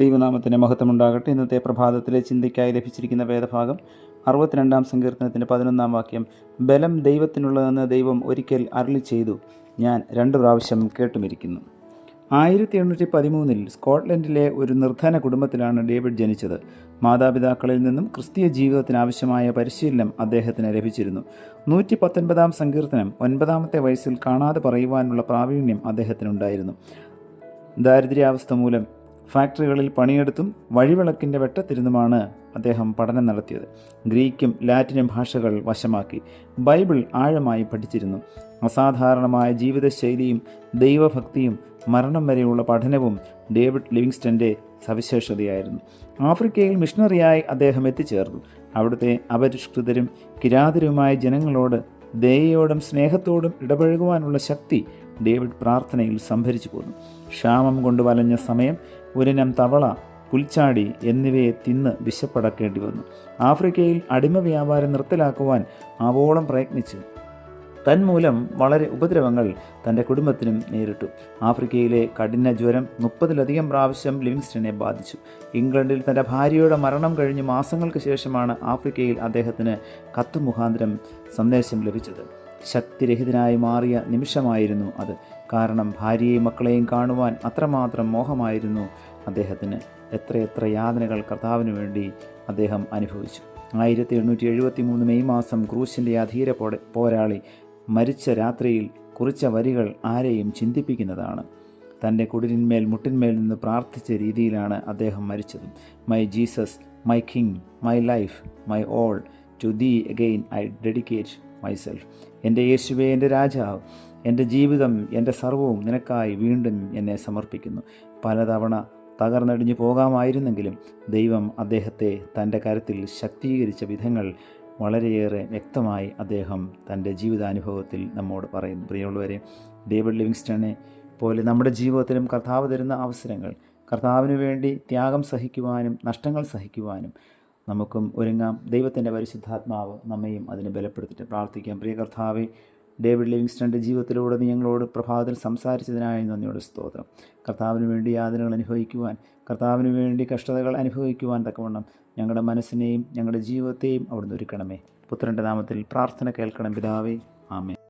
ദൈവനാമത്തിന് മഹത്വമുണ്ടാകട്ടെ. ഇന്നത്തെ പ്രഭാതത്തിലെ ചിന്തയ്ക്കായി ലഭിച്ചിരിക്കുന്ന വേദഭാഗം 62-ാം സങ്കീർത്തനത്തിൻ്റെ 11-ാം വാക്യം. ബലം ദൈവത്തിനുള്ളതെന്ന് ദൈവം ഒരിക്കൽ അരുളി ചെയ്തു, ഞാൻ 2 പ്രാവശ്യം കേട്ടുമിരിക്കുന്നു. 1813 സ്കോട്ട്ലൻഡിലെ ഒരു നിർധന കുടുംബത്തിലാണ് ഡേവിഡ് ജനിച്ചത്. മാതാപിതാക്കളിൽ നിന്നും ക്രിസ്തീയ ജീവിതത്തിനാവശ്യമായ പരിശീലനം അദ്ദേഹത്തിന് ലഭിച്ചിരുന്നു. 119-ാം സങ്കീർത്തനം 9-ാമത്തെ വയസ്സിൽ കാണാതെ പറയുവാനുള്ള പ്രാവീണ്യം അദ്ദേഹത്തിനുണ്ടായിരുന്നു. ദാരിദ്ര്യാവസ്ഥ മൂലം ഫാക്ടറികളിൽ പണിയെടുത്തും വഴിവിളക്കിൻ്റെ വെട്ടത്തിരുന്നുമാണ് അദ്ദേഹം പഠനം നടത്തിയത്. ഗ്രീക്കും ലാറ്റിനും ഭാഷകൾ വശമാക്കി. ബൈബിൾ ആഴമായി പഠിച്ചിരുന്നു. അസാധാരണമായ ജീവിതശൈലിയും ദൈവഭക്തിയും മരണം വരെയുള്ള പഠനവും ഡേവിഡ് ലിവിങ്സ്റ്റൻ്റെ സവിശേഷതയായിരുന്നു. ആഫ്രിക്കയിൽ മിഷണറിയായി അദ്ദേഹം എത്തിച്ചേർന്നു. അവിടുത്തെ അപരിഷ്കൃതരും കിരാതരുമായ ജനങ്ങളോട് ദയയോടും സ്നേഹത്തോടും ഇടപഴകുവാനുള്ള ശക്തി ഡേവിഡ് പ്രാർത്ഥനയിൽ സംഭരിച്ചു പോന്നു. ക്ഷാമം കൊണ്ട് വലഞ്ഞ സമയം ഒരിനം തവള, പുൽച്ചാടി എന്നിവയെ തിന്ന് വിശപ്പടക്കേണ്ടി വന്നു. ആഫ്രിക്കയിൽ അടിമ വ്യാപാരം നിർത്തലാക്കുവാൻ ആവോളം പ്രയത്നിച്ചു. തന്മൂലം വളരെ ഉപദ്രവങ്ങൾ തൻ്റെ കുടുംബത്തിനും നേരിട്ടു. ആഫ്രിക്കയിലെ കഠിന ജ്വരം 30-ലധികം പ്രാവശ്യം ലിവിങ്സ്റ്റനെ ബാധിച്ചു. ഇംഗ്ലണ്ടിൽ തൻ്റെ ഭാര്യയുടെ മരണം കഴിഞ്ഞ് മാസങ്ങൾക്ക് ശേഷമാണ് ആഫ്രിക്കയിൽ അദ്ദേഹത്തിന് കത്ത് മുഖാന്തരം സന്ദേശം ലഭിച്ചത്. ശക്തിരഹിതനായി മാറിയ നിമിഷമായിരുന്നു അത്. കാരണം ഭാര്യയെയും മക്കളെയും കാണുവാൻ അത്രമാത്രം മോഹമായിരുന്നു അദ്ദേഹത്തിന്. എത്രയെത്ര യാതനകൾ കർത്താവിന് വേണ്ടി അദ്ദേഹം അനുഭവിച്ചു. 1873 മെയ് മാസം ക്രൂശിൻ്റെ അധീര പോരാളി മരിച്ച രാത്രിയിൽ കുറിച്ച വരികൾ ആരെയും ചിന്തിപ്പിക്കുന്നതാണ്. തൻ്റെ കുടിലിന്മേൽ മുട്ടിന്മേൽ നിന്ന് പ്രാർത്ഥിച്ച രീതിയിലാണ് അദ്ദേഹം മരിച്ചതും. My Jesus, my king, my life, my all, to thee again I dedicate myself. എൻ്റെ യേശുവേ, എൻ്റെ രാജാവ്, എൻ്റെ ജീവിതം, എൻ്റെ സർവ്വവും നിനക്കായി വീണ്ടും എന്നെ സമർപ്പിക്കുന്നു. പലതവണ തകർന്നടിഞ്ഞു പോകാമായിരുന്നെങ്കിലും ദൈവം അദ്ദേഹത്തെ തൻ്റെ കരത്തിൽ ശക്തീകരിച്ച വിധങ്ങൾ വളരെയേറെ വ്യക്തമായി അദ്ദേഹം തൻ്റെ ജീവിതാനുഭവത്തിൽ നമ്മോട് പറയുന്നു. പ്രിയമുള്ളവരെ, ഡേവിഡ് ലിവിങ്സ്റ്റനെ പോലെ നമ്മുടെ ജീവിതത്തിലും കർത്താവ് തരുന്ന അവസരങ്ങൾ, കർത്താവിന് വേണ്ടി ത്യാഗം സഹിക്കുവാനും നഷ്ടങ്ങൾ സഹിക്കുവാനും നമുക്കും ഒരുങ്ങാം. ദൈവത്തിൻ്റെ പരിശുദ്ധാത്മാവ് നമ്മയും അതിനെ ബലപ്പെടുത്തിയിട്ട് പ്രാർത്ഥിക്കാം. പ്രിയ കർത്താവേ, ഡേവിഡ് ലിവിങ്സ്റ്റൻ്റെ ജീവിതത്തിലൂടെ നീ ഞങ്ങളോട് പ്രഭാതത്തിൽ സംസാരിച്ചതിനായി നന്ദിയോട് സ്തോത്രം. കർത്താവിന് വേണ്ടി യാതനകൾ അനുഭവിക്കുവാൻ, കർത്താവിന് വേണ്ടി കഷ്ടതകൾ അനുഭവിക്കുവാൻ തക്കവണ്ണം ഞങ്ങളുടെ മനസ്സിനെയും ഞങ്ങളുടെ ജീവിതത്തെയും അവിടുന്ന് ഒരുക്കണമേ. പുത്രൻ്റെ നാമത്തിൽ പ്രാർത്ഥന കേൾക്കണം പിതാവേ. ആമേൻ.